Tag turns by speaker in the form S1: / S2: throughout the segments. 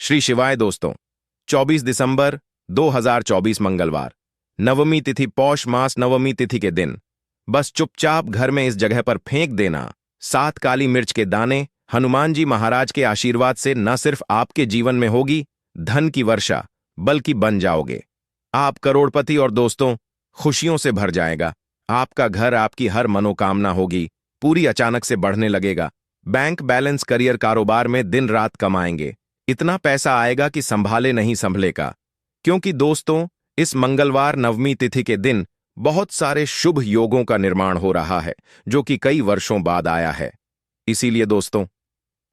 S1: श्री शिवाय दोस्तों। 24 दिसंबर 2024 मंगलवार, नवमी तिथि, पौष मास नवमी तिथि के दिन बस चुपचाप घर में इस जगह पर फेंक देना 7 काली मिर्च के दाने। हनुमान जी महाराज के आशीर्वाद से न सिर्फ आपके जीवन में होगी धन की वर्षा, बल्कि बन जाओगे आप करोड़पति। और दोस्तों, खुशियों से भर जाएगा आपका घर, आपकी हर मनोकामना होगी पूरी, अचानक से बढ़ने लगेगा बैंक बैलेंस, करियर, कारोबार में दिन रात कमाएंगे, इतना पैसा आएगा कि संभाले नहीं संभलेगा। क्योंकि दोस्तों, इस मंगलवार नवमी तिथि के दिन बहुत सारे शुभ योगों का निर्माण हो रहा है जो कि कई वर्षों बाद आया है। इसीलिए दोस्तों,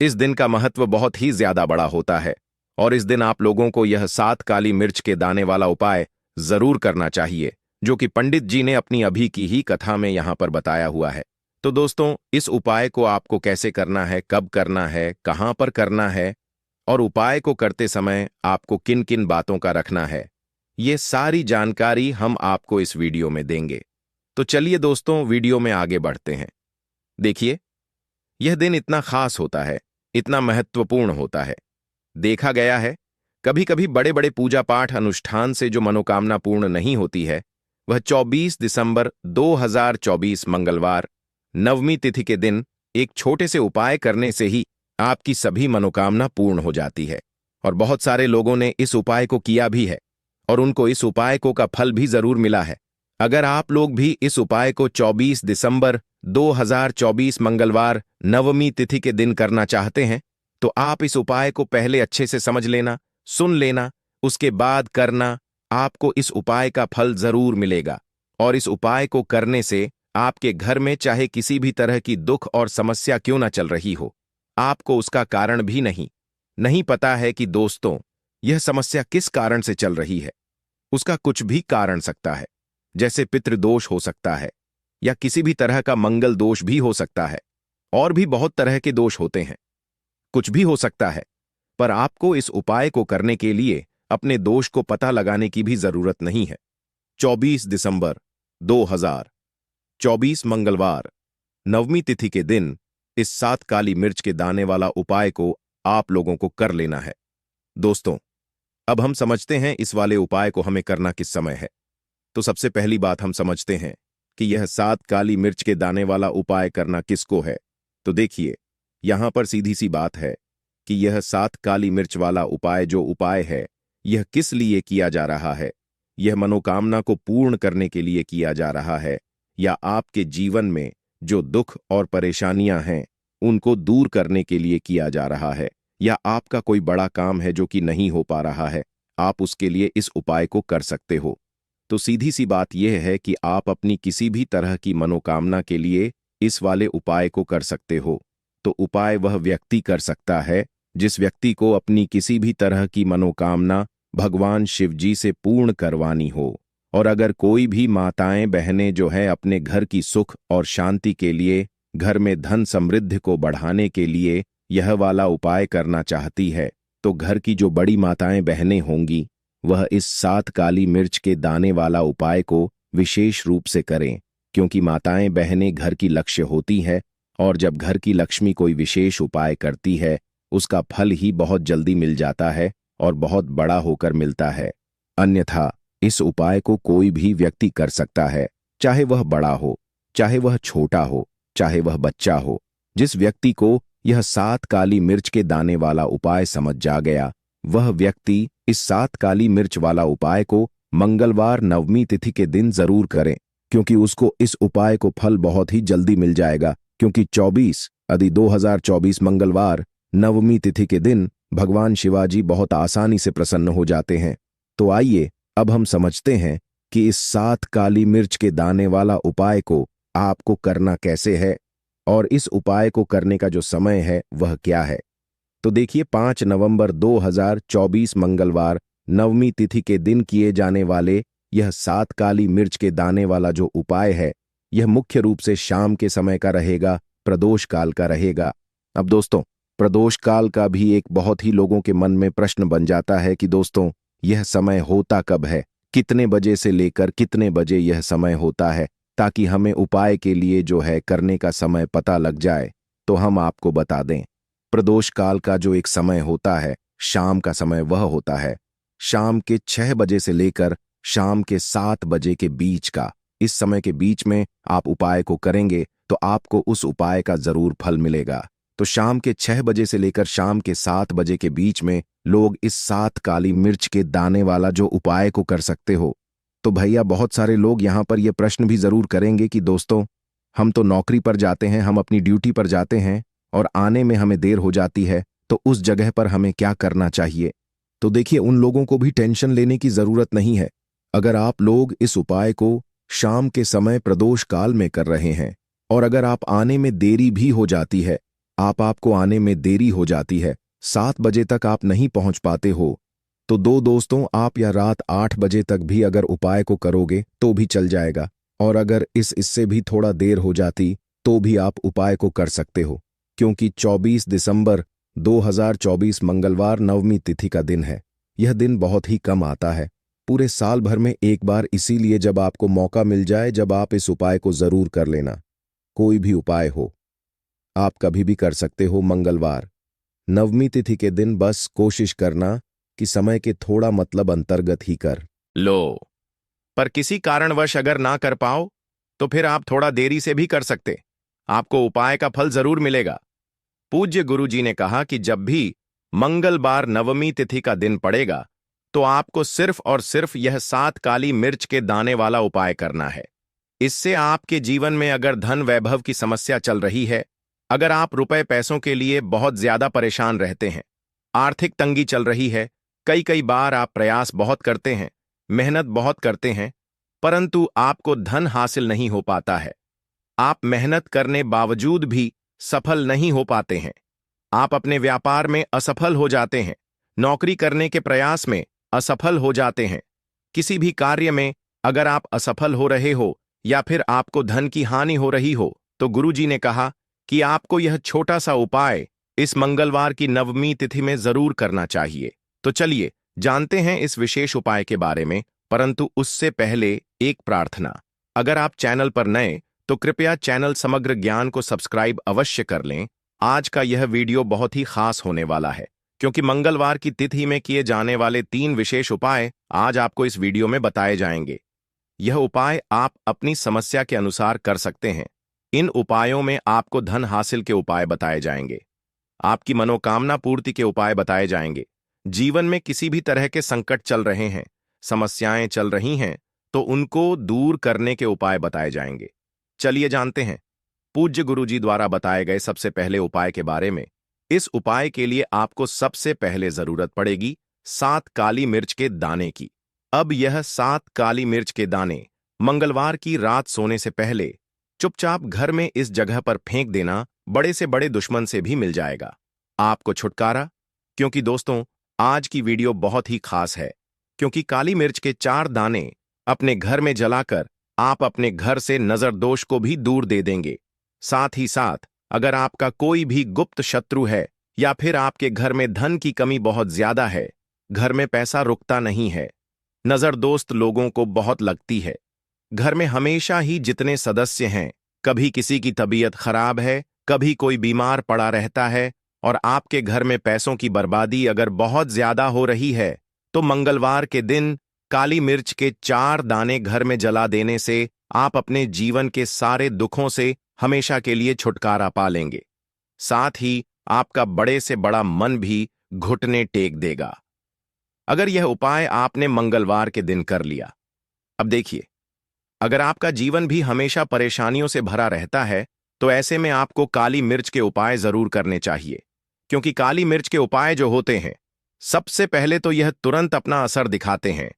S1: इस दिन का महत्व बहुत ही ज्यादा बड़ा होता है और इस दिन आप लोगों को यह 7 काली मिर्च के दाने वाला उपाय जरूर करना चाहिए, जो कि पंडित जी ने अपनी अभी की ही कथा में यहां पर बताया हुआ है। तो दोस्तों, इस उपाय को आपको कैसे करना है, कब करना है, कहां पर करना है और उपाय को करते समय आपको किन किन बातों का रखना है, ये सारी जानकारी हम आपको इस वीडियो में देंगे। तो चलिए दोस्तों, वीडियो में आगे बढ़ते हैं। देखिए, यह दिन इतना खास होता है, इतना महत्वपूर्ण होता है। देखा गया है कभी कभी बड़े बड़े पूजा पाठ अनुष्ठान से जो मनोकामना पूर्ण नहीं होती है, वह 24 दिसंबर 2024 मंगलवार नवमी तिथि के दिन एक छोटे से उपाय करने से ही आपकी सभी मनोकामना पूर्ण हो जाती है। और बहुत सारे लोगों ने इस उपाय को किया भी है और उनको इस उपाय को का फल भी जरूर मिला है। अगर आप लोग भी इस उपाय को 24 दिसंबर 2024 मंगलवार नवमी तिथि के दिन करना चाहते हैं, तो आप इस उपाय को पहले अच्छे से समझ लेना, सुन लेना, उसके बाद करना। आपको इस उपाय का फल जरूर मिलेगा और इस उपाय को करने से आपके घर में चाहे किसी भी तरह की दुख और समस्या क्यों ना चल रही हो, आपको उसका कारण भी नहीं पता है कि दोस्तों, यह समस्या किस कारण से चल रही है। उसका कुछ भी कारण सकता है, जैसे पितृदोष हो सकता है या किसी भी तरह का मंगल दोष भी हो सकता है, और भी बहुत तरह के दोष होते हैं, कुछ भी हो सकता है। पर आपको इस उपाय को करने के लिए अपने दोष को पता लगाने की भी जरूरत नहीं है। 24 दिसंबर 2024 मंगलवार नवमी तिथि के दिन इस 7 काली मिर्च के दाने वाला उपाय को आप लोगों को कर लेना है। दोस्तों, अब हम समझते हैं इस वाले उपाय को हमें करना किस समय है। तो सबसे पहली बात हम समझते हैं कि यह 7 काली मिर्च के दाने वाला उपाय करना किसको है। तो देखिए, यहां पर सीधी सी बात है कि यह 7 काली मिर्च वाला उपाय जो उपाय है, यह किस लिए किया जा रहा है। यह मनोकामना को पूर्ण करने के लिए किया जा रहा है, या आपके जीवन में जो दुख और परेशानियां हैं उनको दूर करने के लिए किया जा रहा है, या आपका कोई बड़ा काम है जो कि नहीं हो पा रहा है, आप उसके लिए इस उपाय को कर सकते हो। तो सीधी सी बात यह है कि आप अपनी किसी भी तरह की मनोकामना के लिए इस वाले उपाय को कर सकते हो। तो उपाय वह व्यक्ति कर सकता है जिस व्यक्ति को अपनी किसी भी तरह की मनोकामना भगवान शिव जी से पूर्ण करवानी हो। और अगर कोई भी माताएं बहनें जो है अपने घर की सुख और शांति के लिए, घर में धन समृद्धि को बढ़ाने के लिए यह वाला उपाय करना चाहती है, तो घर की जो बड़ी माताएं बहनें होंगी वह इस 7 काली मिर्च के दाने वाला उपाय को विशेष रूप से करें। क्योंकि माताएं बहनें घर की लक्ष्य होती है और जब घर की लक्ष्मी कोई विशेष उपाय करती है, उसका फल ही बहुत जल्दी मिल जाता है और बहुत बड़ा होकर मिलता है। अन्यथा इस उपाय को कोई भी व्यक्ति कर सकता है, चाहे वह बड़ा हो, चाहे वह छोटा हो, चाहे वह बच्चा हो। जिस व्यक्ति को यह 7 काली मिर्च के दाने वाला उपाय समझ जा गया, वह व्यक्ति इस 7 काली मिर्च वाला उपाय को मंगलवार नवमी तिथि के दिन जरूर करें, क्योंकि उसको इस उपाय को फल बहुत ही जल्दी मिल जाएगा। क्योंकि 24 मंगलवार नवमी तिथि के दिन भगवान शिवाजी बहुत आसानी से प्रसन्न हो जाते हैं। तो आइए अब हम समझते हैं कि इस 7 काली मिर्च के दाने वाला उपाय को आपको करना कैसे है और इस उपाय को करने का जो समय है वह क्या है। तो देखिए, 5 नवंबर 2024 मंगलवार नवमी तिथि के दिन किए जाने वाले यह 7 काली मिर्च के दाने वाला जो उपाय है, यह मुख्य रूप से शाम के समय का रहेगा, प्रदोष काल का रहेगा। अब दोस्तों, प्रदोष काल का भी एक बहुत ही लोगों के मन में प्रश्न बन जाता है कि दोस्तों, यह समय होता कब है, कितने बजे से लेकर कितने बजे यह समय होता है, ताकि हमें उपाय के लिए जो है करने का समय पता लग जाए। तो हम आपको बता दें, प्रदोष काल का जो एक समय होता है शाम का समय वह होता है शाम के 6 बजे से लेकर शाम के 7 बजे के बीच का। इस समय के बीच में आप उपाय को करेंगे तो आपको उस उपाय का जरूर फल मिलेगा। तो शाम के 6 बजे से लेकर शाम के 7 बजे के बीच में लोग इस 7 काली मिर्च के दाने वाला जो उपाय को कर सकते हो। तो भैया बहुत सारे लोग यहाँ पर यह प्रश्न भी जरूर करेंगे कि दोस्तों, हम तो नौकरी पर जाते हैं, हम अपनी ड्यूटी पर जाते हैं और आने में हमें देर हो जाती है, तो उस जगह पर हमें क्या करना चाहिए? तो देखिए, उन लोगों को भी टेंशन लेने की जरूरत नहीं है। अगर आप लोग इस उपाय को शाम के समय प्रदोष काल में कर रहे हैं और अगर आप आने में देरी भी हो जाती है, आपको आने में देरी हो जाती है, 7 बजे तक आप नहीं पहुंच पाते हो, तो दोस्तों, आप या रात 8 बजे तक भी अगर उपाय को करोगे तो भी चल जाएगा। और अगर इससे भी थोड़ा देर हो जाती तो भी आप उपाय को कर सकते हो, क्योंकि 24 दिसंबर 2024 मंगलवार नवमी तिथि का दिन है। यह दिन बहुत ही कम आता है, पूरे साल भर में एक बार, इसीलिए जब आपको मौका मिल जाए जब आप इस उपाय को जरूर कर लेना। कोई भी उपाय हो, आप कभी भी कर सकते हो। मंगलवार नवमी तिथि के दिन बस कोशिश करना कि समय के थोड़ा मतलब अंतर्गत ही कर
S2: लो। पर किसी कारणवश अगर ना कर पाओ तो फिर आप थोड़ा देरी से भी कर सकते, आपको उपाय का फल जरूर मिलेगा। पूज्य गुरुजी ने कहा कि जब भी मंगलवार नवमी तिथि का दिन पड़ेगा तो आपको सिर्फ और सिर्फ यह 7 काली मिर्च के दाने वाला उपाय करना है। इससे आपके जीवन में अगर धन वैभव की समस्या चल रही है, अगर आप रुपए पैसों के लिए बहुत ज्यादा परेशान रहते हैं, आर्थिक तंगी चल रही है, कई बार आप प्रयास बहुत करते हैं, मेहनत बहुत करते हैं, परंतु आपको धन हासिल नहीं हो पाता है, आप मेहनत करने बावजूद भी सफल नहीं हो पाते हैं, आप अपने व्यापार में असफल हो जाते हैं, नौकरी करने के प्रयास में असफल हो जाते हैं, किसी भी कार्य में अगर आप असफल हो रहे हो या फिर आपको धन की हानि हो रही हो, तो गुरुजी ने कहा कि आपको यह छोटा सा उपाय इस मंगलवार की नवमी तिथि में जरूर करना चाहिए। तो चलिए जानते हैं इस विशेष उपाय के बारे में, परंतु उससे पहले एक प्रार्थना। अगर आप चैनल पर नए तो कृपया चैनल समग्र ज्ञान को सब्सक्राइब अवश्य कर लें। आज का यह वीडियो बहुत ही खास होने वाला है, क्योंकि मंगलवार की तिथि में किए जाने वाले 3 विशेष उपाय आज आपको इस वीडियो में बताए जाएंगे। यह उपाय आप अपनी समस्या के अनुसार कर सकते हैं। इन उपायों में आपको धन हासिल के उपाय बताए जाएंगे, आपकी मनोकामना पूर्ति के उपाय बताए जाएंगे, जीवन में किसी भी तरह के संकट चल रहे हैं, समस्याएं चल रही हैं, तो उनको दूर करने के उपाय बताए जाएंगे। चलिए जानते हैं पूज्य गुरुजी द्वारा बताए गए सबसे पहले उपाय के बारे में। इस उपाय के लिए आपको सबसे पहले जरूरत पड़ेगी 7 काली मिर्च के दाने की। अब यह 7 काली मिर्च के दाने मंगलवार की रात सोने से पहले चुपचाप घर में इस जगह पर फेंक देना, बड़े से बड़े दुश्मन से भी मिल जाएगा आपको छुटकारा। क्योंकि दोस्तों, आज की वीडियो बहुत ही खास है, क्योंकि काली मिर्च के 4 दाने अपने घर में जलाकर आप अपने घर से नजर दोष को भी दूर दे देंगे। साथ ही साथ अगर आपका कोई भी गुप्त शत्रु है या फिर आपके घर में धन की कमी बहुत ज्यादा है, घर में पैसा रुकता नहीं है, नजर दोस्त लोगों को बहुत लगती है, घर में हमेशा ही जितने सदस्य हैं, कभी किसी की तबीयत खराब है, कभी कोई बीमार पड़ा रहता है और आपके घर में पैसों की बर्बादी अगर बहुत ज्यादा हो रही है, तो मंगलवार के दिन काली मिर्च के 4 दाने घर में जला देने से आप अपने जीवन के सारे दुखों से हमेशा के लिए छुटकारा पा लेंगे। साथ ही आपका बड़े से बड़ा मन भी घुटने टेक देगा अगर यह उपाय आपने मंगलवार के दिन कर लिया। अब देखिए, अगर आपका जीवन भी हमेशा परेशानियों से भरा रहता है, तो ऐसे में आपको काली मिर्च के उपाय जरूर करने चाहिए, क्योंकि काली मिर्च के उपाय जो होते हैं, सबसे पहले तो यह तुरंत अपना असर दिखाते हैं,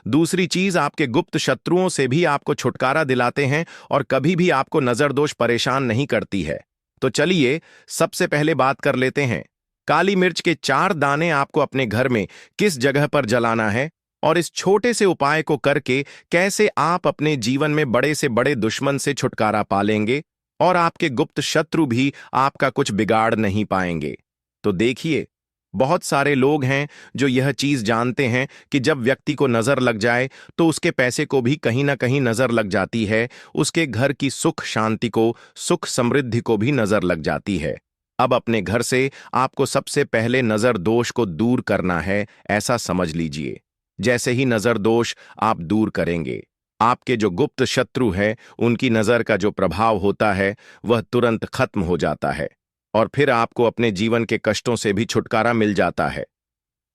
S2: दूसरी चीज आपके गुप्त शत्रुओं से भी आपको छुटकारा दिलाते हैं और कभी भी आपको नजरदोष परेशान नहीं करती है। तो चलिए सबसे पहले बात कर लेते हैं, काली मिर्च के 4 दाने आपको अपने घर में किस जगह पर जलाना है और इस छोटे से उपाय को करके कैसे आप अपने जीवन में बड़े से बड़े दुश्मन से छुटकारा पा लेंगे और आपके गुप्त शत्रु भी आपका कुछ बिगाड़ नहीं पाएंगे। तो देखिए, बहुत सारे लोग हैं जो यह चीज जानते हैं कि जब व्यक्ति को नजर लग जाए तो उसके पैसे को भी कहीं ना कहीं नजर लग जाती है, उसके घर की सुख शांति को, सुख समृद्धि को भी नजर लग जाती है। अब अपने घर से आपको सबसे पहले नजर दोष को दूर करना है, ऐसा समझ लीजिए। जैसे ही नजर दोष आप दूर करेंगे, आपके जो गुप्त शत्रु हैं उनकी नजर का जो प्रभाव होता है वह तुरंत खत्म हो जाता है, और फिर आपको अपने जीवन के कष्टों से भी छुटकारा मिल जाता है।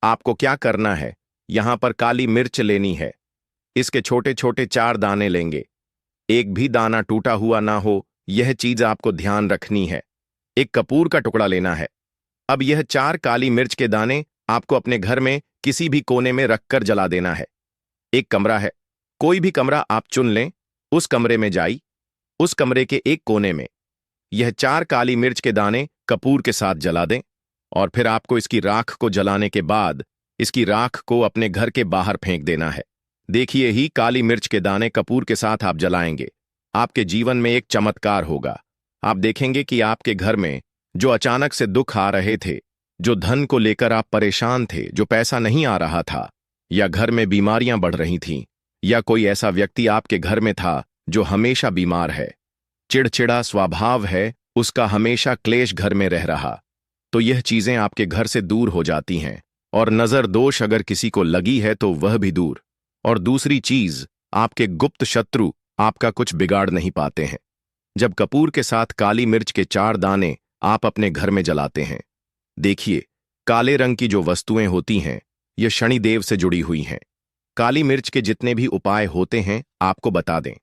S2: आपको क्या करना है, यहां पर काली मिर्च लेनी है। इसके छोटे छोटे 4 दाने लेंगे, एक भी दाना टूटा हुआ ना हो, यह चीज आपको ध्यान रखनी है। एक कपूर का टुकड़ा लेना है। अब यह 4 काली मिर्च के दाने आपको अपने घर में किसी भी कोने में रखकर जला देना है। एक कमरा है, कोई भी कमरा आप चुन लें, उस कमरे में जाई, उस कमरे के एक कोने में यह 4 काली मिर्च के दाने कपूर के साथ जला दें, और फिर आपको इसकी राख को जलाने के बाद इसकी राख को अपने घर के बाहर फेंक देना है। देखिए ही काली मिर्च के दाने कपूर के साथ आप जलाएंगे, आपके जीवन में एक चमत्कार होगा। आप देखेंगे कि आपके घर में जो अचानक से दुख आ रहे थे, जो धन को लेकर आप परेशान थे, जो पैसा नहीं आ रहा था, या घर में बीमारियां बढ़ रही थीं, या कोई ऐसा व्यक्ति आपके घर में था जो हमेशा बीमार है, चिड़चिड़ा स्वभाव है, उसका हमेशा क्लेश घर में रह रहा, तो यह चीजें आपके घर से दूर हो जाती हैं। और नजर दोष अगर किसी को लगी है तो वह भी दूर। और दूसरी चीज, आपके गुप्त शत्रु आपका कुछ बिगाड़ नहीं पाते हैं। जब कपूर के साथ काली मिर्च के 4 दाने आप अपने घर में जलाते हैं, देखिए काले रंग की जो वस्तुएं होती हैं ये शनिदेव से जुड़ी हुई हैं। काली मिर्च के जितने भी उपाय होते हैं आपको बता दें।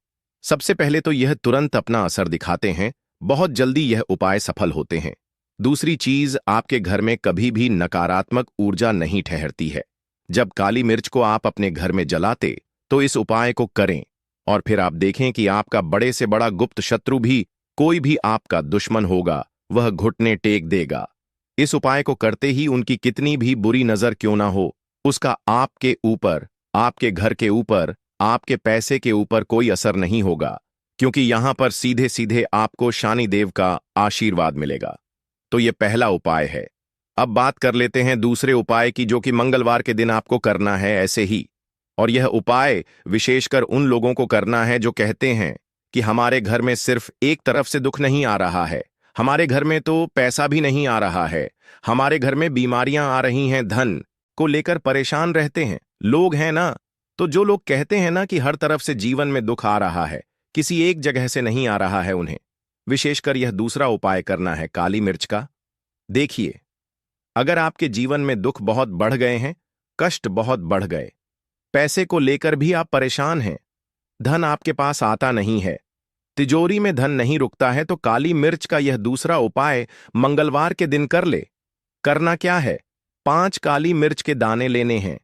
S2: सबसे पहले तो यह तुरंत अपना असर दिखाते हैं, बहुत जल्दी यह उपाय सफल होते हैं। दूसरी चीज, आपके घर में कभी भी नकारात्मक ऊर्जा नहीं ठहरती है। जब काली मिर्च को आप अपने घर में जलाते तो इस उपाय को करें, और फिर आप देखें कि आपका बड़े से बड़ा गुप्त शत्रु भी, कोई भी आपका दुश्मन होगा, वह घुटने टेक देगा। इस उपाय को करते ही उनकी कितनी भी बुरी नजर क्यों ना हो, उसका आपके ऊपर, आपके घर के ऊपर, आपके पैसे के ऊपर कोई असर नहीं होगा, क्योंकि यहां पर सीधे सीधे आपको शनिदेव का आशीर्वाद मिलेगा। तो यह पहला उपाय है। अब बात कर लेते हैं दूसरे उपाय की, जो कि मंगलवार के दिन आपको करना है ऐसे ही। और यह उपाय विशेषकर उन लोगों को करना है जो कहते हैं कि हमारे घर में सिर्फ एक तरफ से दुख नहीं आ रहा है, हमारे घर में तो पैसा भी नहीं आ रहा है, हमारे घर में बीमारियां आ रही हैं, धन को लेकर परेशान रहते हैं लोग, हैं ना। तो जो लोग कहते हैं ना कि हर तरफ से जीवन में दुख आ रहा है, किसी एक जगह से नहीं आ रहा है, उन्हें विशेषकर यह दूसरा उपाय करना है काली मिर्च का। देखिए, अगर आपके जीवन में दुख बहुत बढ़ गए हैं, कष्ट बहुत बढ़ गए, पैसे को लेकर भी आप परेशान हैं, धन आपके पास आता नहीं है, तिजोरी में धन नहीं रुकता है, तो काली मिर्च का यह दूसरा उपाय मंगलवार के दिन कर ले। करना क्या है, 5 काली मिर्च के दाने लेने हैं।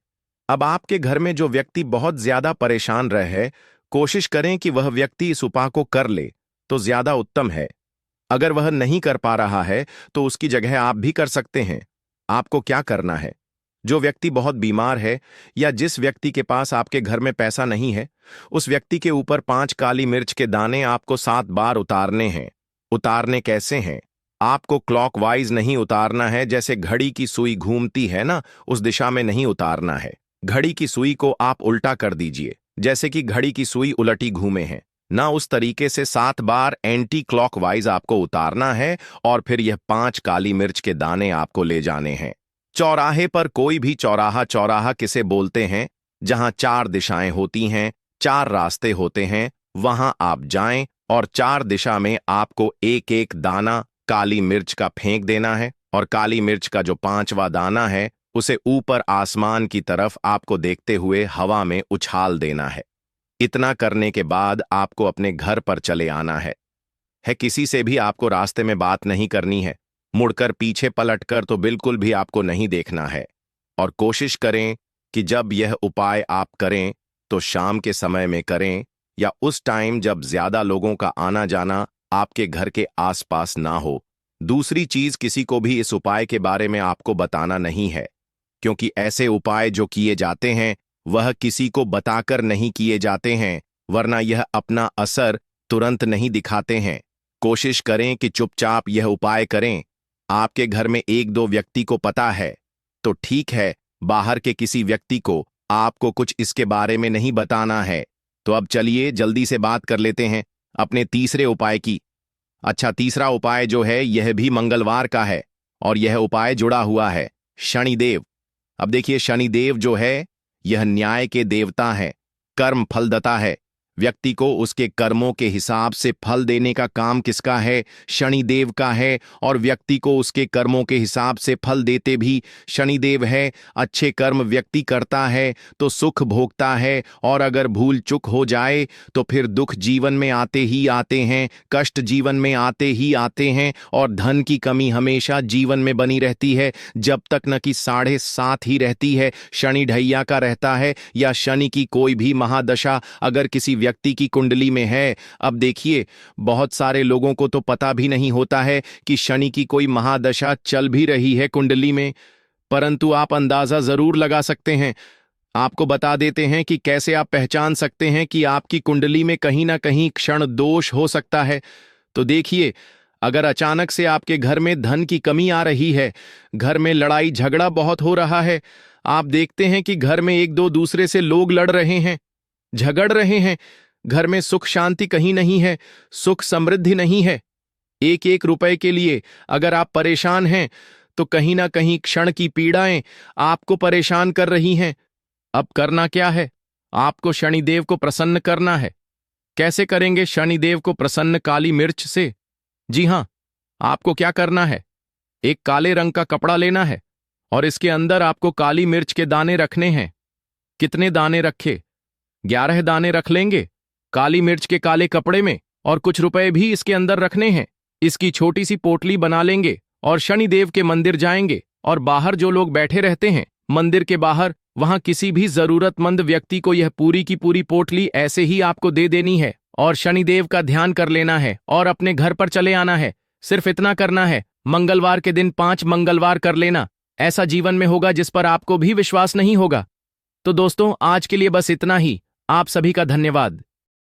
S2: अब आपके घर में जो व्यक्ति बहुत ज्यादा परेशान रहे, कोशिश करें कि वह व्यक्ति इस उपाय को कर ले तो ज्यादा उत्तम है। अगर वह नहीं कर पा रहा है तो उसकी जगह आप भी कर सकते हैं। आपको क्या करना है, जो व्यक्ति बहुत बीमार है या जिस व्यक्ति के पास आपके घर में पैसा नहीं है, उस व्यक्ति के ऊपर 5 काली मिर्च के दाने आपको 7 बार उतारने हैं। उतारने कैसे हैं, आपको क्लॉकवाइज नहीं उतारना है, जैसे घड़ी की सुई घूमती है ना, उस दिशा में नहीं उतारना है। घड़ी की सुई को आप उल्टा कर दीजिए, जैसे कि घड़ी की सुई उलटी घूमे है ना, उस तरीके से 7 बार एंटी क्लॉकवाइज आपको उतारना है। और फिर यह 5 काली मिर्च के दाने आपको ले जाने हैं चौराहे पर। कोई भी चौराहा, चौराहा किसे बोलते हैं, जहां 4 दिशाएं होती हैं, 4 रास्ते होते हैं, वहां आप जाएं और 4 दिशा में आपको एक एक दाना काली मिर्च का फेंक देना है। और काली मिर्च का जो 5वां दाना है उसे ऊपर आसमान की तरफ आपको देखते हुए हवा में उछाल देना है। इतना करने के बाद आपको अपने घर पर चले आना है। किसी से भी आपको रास्ते में बात नहीं करनी है, मुड़कर पीछे पलटकर तो बिल्कुल भी आपको नहीं देखना है। और कोशिश करें कि जब यह उपाय आप करें तो शाम के समय में करें, या उस टाइम जब ज्यादा लोगों का आना जाना आपके घर के आसपास ना हो। दूसरी चीज, किसी को भी इस उपाय के बारे में आपको बताना नहीं है, क्योंकि ऐसे उपाय जो किए जाते हैं वह किसी को बताकर नहीं किए जाते हैं, वरना यह अपना असर तुरंत नहीं दिखाते हैं। कोशिश करें कि चुपचाप यह उपाय करें। आपके घर में 1-2 व्यक्ति को पता है तो ठीक है, बाहर के किसी व्यक्ति को आपको कुछ इसके बारे में नहीं बताना है। तो अब चलिए जल्दी से बात कर लेते हैं अपने तीसरे उपाय की। अच्छा, तीसरा उपाय जो है यह भी मंगलवार का है और यह उपाय जुड़ा हुआ है शनिदेव। अब देखिए, शनिदेव जो है यह न्याय के देवता है, कर्म फलदाता है। व्यक्ति को उसके कर्मों के हिसाब से फल देने का काम किसका है? शनिदेव का है। और व्यक्ति को उसके कर्मों के हिसाब से फल देते भी शनिदेव है। अच्छे कर्म व्यक्ति करता है तो सुख भोगता है, और अगर भूल चूक हो जाए तो फिर दुख जीवन में आते ही आते हैं, कष्ट जीवन में आते ही आते हैं, और धन की कमी हमेशा जीवन में बनी रहती है जब तक न कि 7.5 ही रहती है, शनि ढैया का रहता है, या शनि की कोई भी महादशा अगर किसी व्यक्ति की कुंडली में है। अब देखिए, बहुत सारे लोगों को तो पता भी नहीं होता है कि शनि की कोई महादशा चल भी रही है कुंडली में, परंतु आप अंदाजा जरूर लगा सकते हैं। आपको बता देते हैं कि कैसे आप पहचान सकते हैं कि आपकी कुंडली में कहीं ना कहीं क्षण दोष हो सकता है। तो देखिए, अगर अचानक से आपके घर में धन की कमी आ रही है, घर में लड़ाई झगड़ा बहुत हो रहा है, आप देखते हैं कि घर में एक दो दूसरे से लोग लड़ रहे हैं, झगड़ रहे हैं, घर में सुख शांति कहीं नहीं है, सुख समृद्धि नहीं है, एक एक रुपए के लिए अगर आप परेशान हैं तो कहीं ना कहीं क्षण की पीड़ाएं आपको परेशान कर रही हैं। अब करना क्या है? आपको शनिदेव को प्रसन्न करना है। कैसे करेंगे शनिदेव को प्रसन्न? काली मिर्च से। जी हां, आपको क्या करना है, एक काले रंग का कपड़ा लेना है और इसके अंदर आपको काली मिर्च के दाने रखने हैं। कितने दाने रखे? 11 दाने रख लेंगे काली मिर्च के काले कपड़े में, और कुछ रुपए भी इसके अंदर रखने हैं। इसकी छोटी सी पोटली बना लेंगे और शनिदेव के मंदिर जाएंगे, और बाहर जो लोग बैठे रहते हैं मंदिर के बाहर, वहां किसी भी जरूरतमंद व्यक्ति को यह पूरी की पूरी पोटली ऐसे ही आपको दे देनी है, और शनिदेव का ध्यान कर लेना है और अपने घर पर चले आना है। सिर्फ इतना करना है। मंगलवार के दिन 5 मंगलवार कर लेना। ऐसा जीवन में होगा जिस पर आपको भी विश्वास नहीं होगा। तो दोस्तों, आज के लिए बस इतना ही। आप सभी का धन्यवाद।